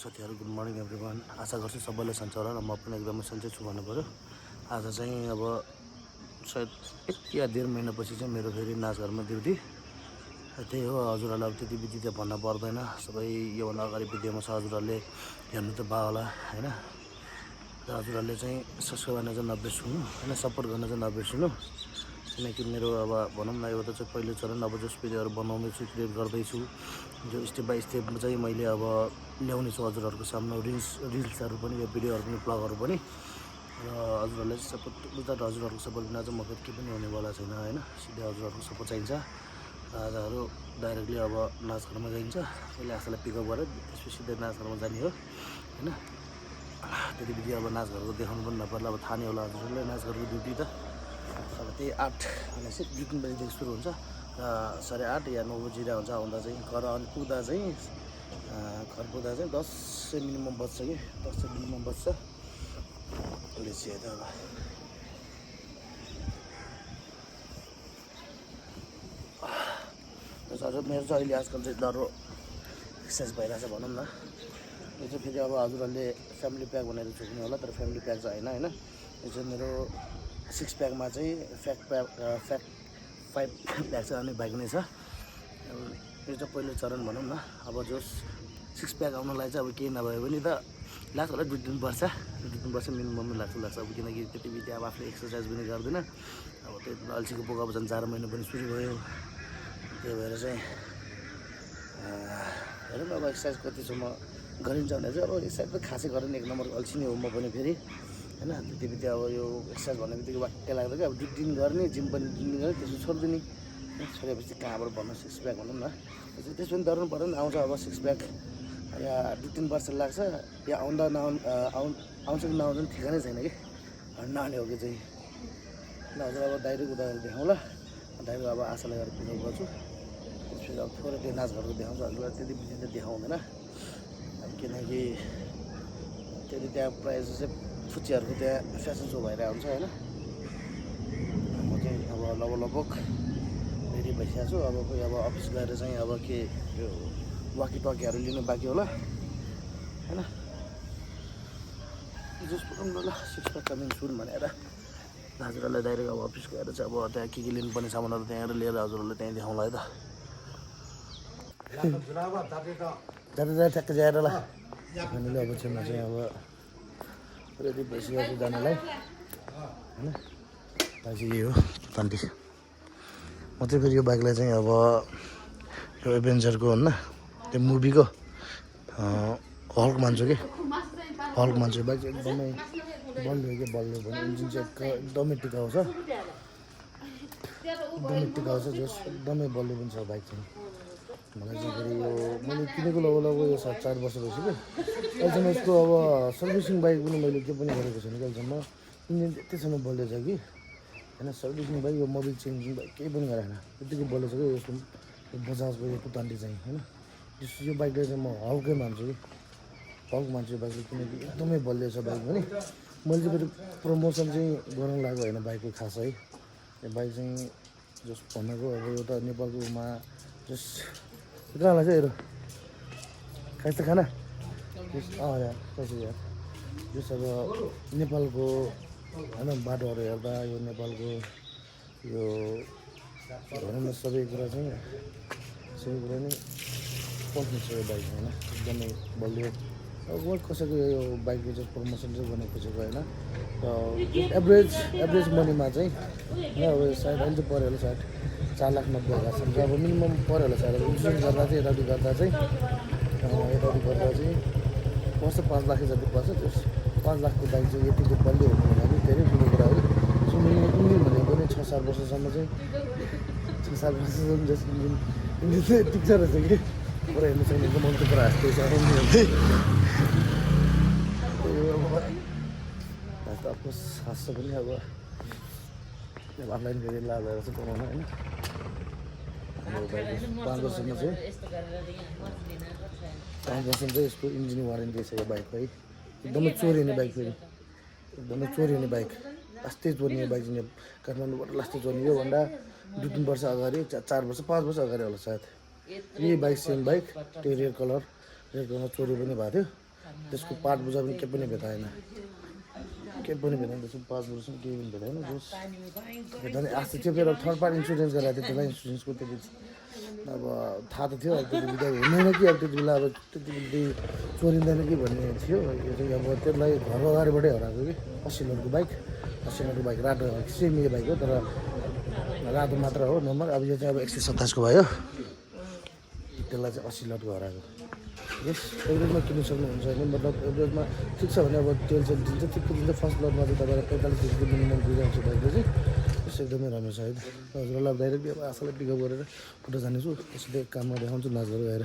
साथीहरु good morning everyone. आशा गर्छु सबैले सन्चै होला र म पनि एकदमै सन्चै छु भन्नु पर्यो। आज चाहिँ अब सायद 1 या 1.5 महिनापछि चाहिँ मेरो फेरि नाचघरमा ड्युटी। त्यही हो, हजुरहरुलाई अब त्यति बिति त भन्न पर्दैन, सबै योभन्दा अगाडि भिडियोमा छ, हजुरहरुले हेर्नु त भयो होला हैन। र हजुरहरुले चाहिँ सब्स्क्राइब गर्न चाहिँ नबिर्सनु हैन, सपोर्ट गर्न चाहिँ नबिर्सनु, किनकि मेरो अब भनौँ न एउटा चाहिँ पहिलो चरण अब जस भिडियोहरू बनाउँदैछु, क्रिएट गर्दैछु, जो स्टेप बाई स्टेप चाहिँ मैले अब ल्याउने छु हजुरहरूको सामने, रिल्सहरू पनि, यो भिडियोहरू पनि, ब्लगहरू पनि। र हजुरहरूले सपोर्ट बुझ्दा त हजुरहरूको सपोर्ट बिना चाहिँ म फेरि के पनि हुनेवाला छैन हैन। सिधै हजुरहरूको सपोर्ट चाहिन्छ। र आजहरू डाइरेक्टली अब नाचघरमा जाइन्छ, अहिले आशालाई पिकअप गरेर त्यसपछि सिधै नाचघरमा जाने हो हैन। त्यति बित्ति अब नाचघरको देखाउनु पनि नपर्ला, अब थाहा नै होला हजुरहरूले नाचघरको ड्युटी त अब त्यही 8 भनेपछि 2-3 बजीदेखि सुरु हुन्छ र 8:30 या 9 बजीतिर हुन्छ। आउँदा चाहिँ घर पुग्दा चाहिँ 10 चाहिँ मिनिमम बज्छ कि 10 चाहिँ मिनिमम बज्छ। अहिले चाहिँ त अब हजुर मेरो चाहिँ अहिले आजकल चाहिँ डह्रो एक्सर्साइज भइरहेछ भनौँ न। यो चाहिँ फेरि अब हजुरहरूले फ्यामिली प्याक भनेर चुक्ने होला, तर फ्यामिली प्याक चाहिँ होइन। यो चाहिँ मेरो 6 प्याकमा चाहिँ फ्याट 5 प्याक चाहिँ अनि बाइक नै छ। यो चाहिँ पहिलो चरण भनौँ न। अब जो 6 प्याक आउनलाई चाहिँ अब केही नभए पनि त लाग्छ होला 2 दिन वर्ष मिनिमम लाग्छ अब, किनकि त्यति बित्ति अब आफूले एक्सर्साइज पनि गर्दैन। अब त्यो अल्छीको बोका अब झन् 4 महिना पनि सुरु भयो। त्यही भएर चाहिँ हेरौँ अब एक्सर्साइज कतिसम्म गरिन्छ भने चाहिँ, अब एक्सर्साइज त खासै गरेन, 1 नम्बर अल्छी नै हो म पनि फेरि हैन। त्यति बित्ति अब यो एक्सर्साइज भन्ने बित्तिकै वाक्कै लाग्छ कि अब 2 दिन गर्ने, जिम पनि 2 दिन गर्ने, त्यसपछि छोडिदिने। छोडेपछि कहाँबाट भन्नु 6 प्याक भनौँ न। त्यसो पनि डराउनु पर्दैन, आउँछ अब 6 प्याक या 2-3 वर्ष लाग्छ, या आउँदा आउँछ कि नआउँछ पनि ठिकै नै छैन कि, नआउने हो कि चाहिँ। ल हजुर अब डाइरेक्ट उदाहरण देखाउँला, डाइरेक्ट अब आशालाई गरेर पिकअप गर्छु। त्यसपछि अब थोरै त्यो नाचघरको देखाउँछु हजुरलाई, त्यति बित्ति त देखाउँदैन अब, किनकि त्यति त्यहाँ प्रायः जस्तो चाहिँ फुच्चीहरूको त्यहाँ फेसन सो भइरहेको हुन्छ होइन। म चाहिँ अब लगभग रेडी भइसकेको छु। अब कोही अब अफिस गएर चाहिँ अब के यो वाकिटकीहरू लिनु बाँकी होला होइन। जस पुऱ्याउनु ल 6 प्याक कमिङ सुन भनेर हजुरहरूलाई डाइरेक्ट अब अफिस गएर चाहिँ अब त्यहाँ के लिनुपर्ने सामानहरू त्यहाँबाट लिएर हजुरहरूले त्यहीँ देखाउँला है त। जाँदा ठ्याक्कै जाएर ल हामीले अब चाहिँ म चाहिँ अब रेडी भइसकेको जानलाई होइन। बाइक चाहिँ यही हो ट्वेन्टी। म चाहिँ फेरि यो बाइकलाई चाहिँ अब यो एभेन्जरको होइन त्यो मुभीको हल्क मान्छु कि, हल्क मान्छु। बाइक चाहिँ एकदमै बलियो कि बलियो भने इन्जिन चाहिँ एकदमै टिकाउ छ, जस एकदमै बलियो पनि छ बाइक चाहिँ। मलाई चाहिँ फेरि यो मैले किनेको लगभग यो 4 वर्ष भइसक्यो। अहिलेसम्म यसको अब सर्भिसिङ बाइक पनि मैले के पनि गरेको छैन कि अहिलेसम्म। इन्जिन त्यतिसम्म बलियो छ कि होइन, सर्भिसिङ बाइक यो मोबिल चेन्जिङ बाइक केही पनि गरेन, त्यतिकै बलियो छ कि यसको बजाजको यो 220 चाहिँ होइन। यो बाइकलाई चाहिँ म हल्कै मान्छु कि, हल्क मान्छु यो बाइकले, किनकि एकदमै बलियो छ बाइक पनि। मैले चाहिँ फेरि प्रमोसन चाहिँ गराउनु लागेको होइन बाइकको खास है। यो बाइक चाहिँ जस भनेको अब एउटा नेपालकोमा जस कहाँ लाग्छ हेर खास त खाना यार कसो यार जस अब नेपालको होइन बाटोहरू हेर्दा यो नेपालको यो भनौँ न सबै कुरा नै पर्छ यो बाइक होइन, एकदमै बलियो। अब कसैको यो बाइकको चाहिँ प्रमोसन चाहिँ गर्न खोजेको होइन। र एभरेज मनीमा चाहिँ होइन अब सायद अहिले चाहिँ पऱ्यो होला सायद 4,90,000 अब मिनिमम पऱ्यो होला सायद। इन्सुरेन्स गर्दा चाहिँ यताउति गर्दा चाहिँ पर्छ 5 लाख जति पर्छ। त्यस 5 लाखको बाइक चाहिँ यतिको बलियो हुनु भने धेरै ठुलो कुरा हो। इन्जिन भनेको पनि 6-7 वर्षसम्म चाहिँ 6-7 वर्षसम्म जस इन्जिन चाहिँ टिक्छ रहेछ कि पुरा हेर्नु सक्ने एकदम मनको पुरा हाँस्दैछ त्यही त अफकोर्स हाँस्छ पनि अब अनलाइन फेरि लाँदा चाहिँ कमाउनु होइन। 5 वर्षमा चाहिँ 5 वर्षमा चाहिँ यसको इन्जिन वारेन्टी छ यो बाइकको है। एकदमै चोरिने बाइक, फेरि एकदमै चोरिने बाइक, लास्टै चोरिने बाइक चाहिँ काठमाडौँबाट लास्टै चोरिने। योभन्दा 2-3 वर्ष अगाडि 4 वर्ष 5 वर्ष अगाडि होला सायद यही बाइक, सेम बाइक, त्यो रेड कलर चोरी पनि भएको थियो। त्यसको पार्ट बुझा पनि केही पनि भेटाएन, केही पनि भेटेन। त्यसको पाँच वर्षसम्म केही पनि भेटेन। जस भेट्दा आस्ते त्यो बेला थर्ड पार्टी इन्सुरेन्स गराएको थियो, त्यसलाई इन्सुरेन्सको त्यो अब थाहा त थियो, अब त्यति बेला हुँदैन कि अब त्यति बेला अब त्यति बेला चोरिँदैन कि भन्ने थियो। यो चाहिँ अब त्यसलाई घरको अगाडिबाटै हराएको कि 80 नम्बरको बाइक, 80 नम्बरको बाइक रातो सेम यो बाइक हो, तर रातो मात्र हो नम्बर। अब यो चाहिँ अब 127 को भयो, त्यसलाई चाहिँ 80 लटको हराएको। यस एभरेजमा किन्नु सक्नुहुन्छ होइन, मतलब एभरेजमा ठिक छ भने अब 12 सेट दिन्छ, ठिकको दिन्छ। फर्स्ट लटमा चाहिँ तपाईँलाई 45,000 मिनिमम दिइरहेको छ बाइकले चाहिँ। यस एकदमै राम्रो छ है। हजुरलाई डाइरेक्टली अब आशालाई पिकअप गरेर उता जानेछु, त्यसैले काममा देखाउँछु नाचहरू गएर।